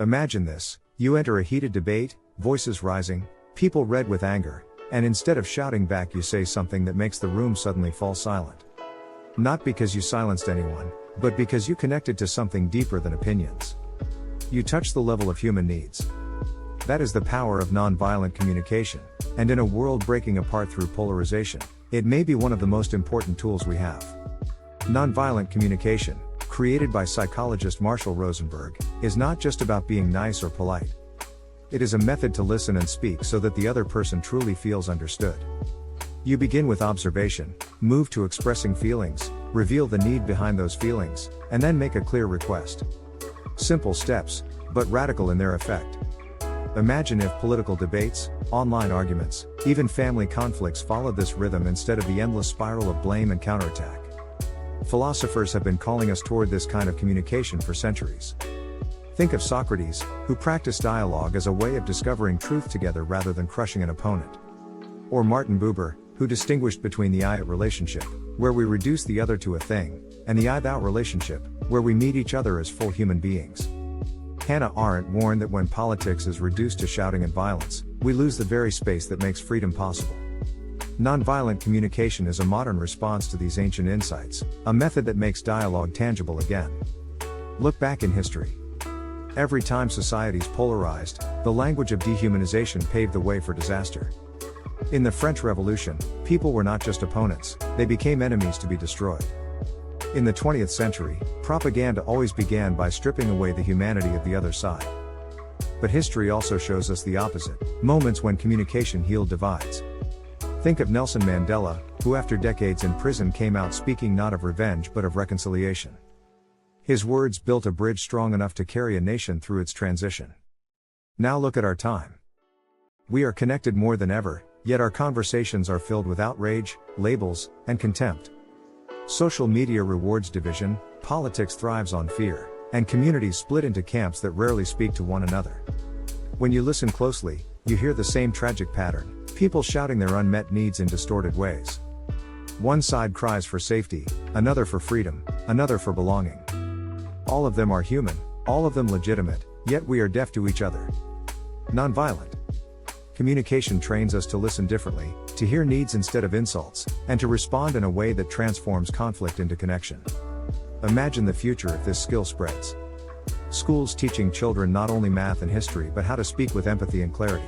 Imagine this: you enter a heated debate, voices rising, people red with anger, and instead of shouting back, you say something that makes the room suddenly fall silent. Not because you silenced anyone, but because you connected to something deeper than opinions. You touch the level of human needs. That is the power of nonviolent communication, and in a world breaking apart through polarization, it may be one of the most important tools we have. Nonviolent communication, created by psychologist Marshall Rosenberg, is not just about being nice or polite. It is a method to listen and speak so that the other person truly feels understood. You begin with observation, move to expressing feelings, reveal the need behind those feelings, and then make a clear request. Simple steps, but radical in their effect. Imagine if political debates, online arguments, even family conflicts followed this rhythm instead of the endless spiral of blame and counterattack. Philosophers have been calling us toward this kind of communication for centuries. Think of Socrates, who practiced dialogue as a way of discovering truth together rather than crushing an opponent. Or Martin Buber, who distinguished between the I-it relationship, where we reduce the other to a thing, and the I-thou relationship, where we meet each other as full human beings. Hannah Arendt warned that when politics is reduced to shouting and violence, we lose the very space that makes freedom possible. Nonviolent communication is a modern response to these ancient insights, a method that makes dialogue tangible again. Look back in history. Every time societies polarized, the language of dehumanization paved the way for disaster. In the French Revolution, people were not just opponents, they became enemies to be destroyed. In the 20th century, propaganda always began by stripping away the humanity of the other side. But history also shows us the opposite, moments when communication healed divides. Think of Nelson Mandela, who after decades in prison came out speaking not of revenge but of reconciliation. His words built a bridge strong enough to carry a nation through its transition. Now look at our time. We are connected more than ever, yet our conversations are filled with outrage, labels, and contempt. Social media rewards division, politics thrives on fear, and communities split into camps that rarely speak to one another. When you listen closely, you hear the same tragic pattern, people shouting their unmet needs in distorted ways. One side cries for safety, another for freedom, another for belonging. All of them are human, all of them legitimate, yet we are deaf to each other. Nonviolent communication trains us to listen differently, to hear needs instead of insults, and to respond in a way that transforms conflict into connection. Imagine the future if this skill spreads. Schools teaching children not only math and history but how to speak with empathy and clarity.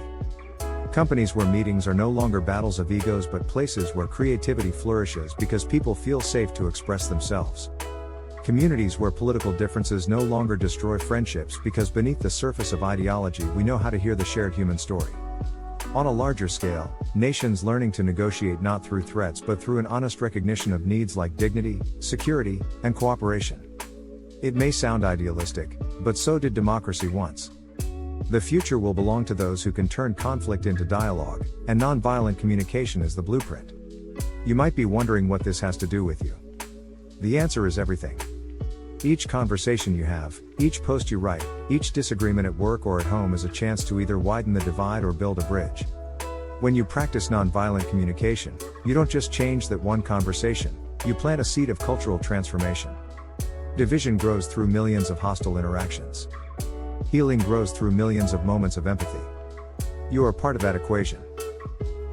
Companies where meetings are no longer battles of egos but places where creativity flourishes because people feel safe to express themselves. Communities where political differences no longer destroy friendships because beneath the surface of ideology we know how to hear the shared human story. On a larger scale, nations learning to negotiate not through threats but through an honest recognition of needs like dignity, security, and cooperation. It may sound idealistic, but so did democracy once. The future will belong to those who can turn conflict into dialogue, and nonviolent communication is the blueprint. You might be wondering what this has to do with you. The answer is everything. Each conversation you have, each post you write, each disagreement at work or at home is a chance to either widen the divide or build a bridge. When you practice nonviolent communication, you don't just change that one conversation, you plant a seed of cultural transformation. Division grows through millions of hostile interactions. Healing grows through millions of moments of empathy. You are part of that equation.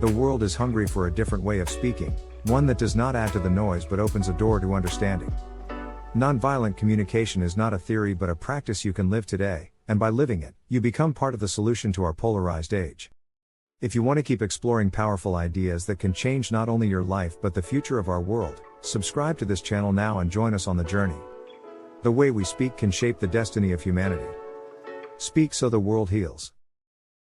The world is hungry for a different way of speaking, one that does not add to the noise but opens a door to understanding. Nonviolent communication is not a theory but a practice you can live today, and by living it, you become part of the solution to our polarized age. If you want to keep exploring powerful ideas that can change not only your life but the future of our world, subscribe to this channel now and join us on the journey. The way we speak can shape the destiny of humanity. Speak so the world heals.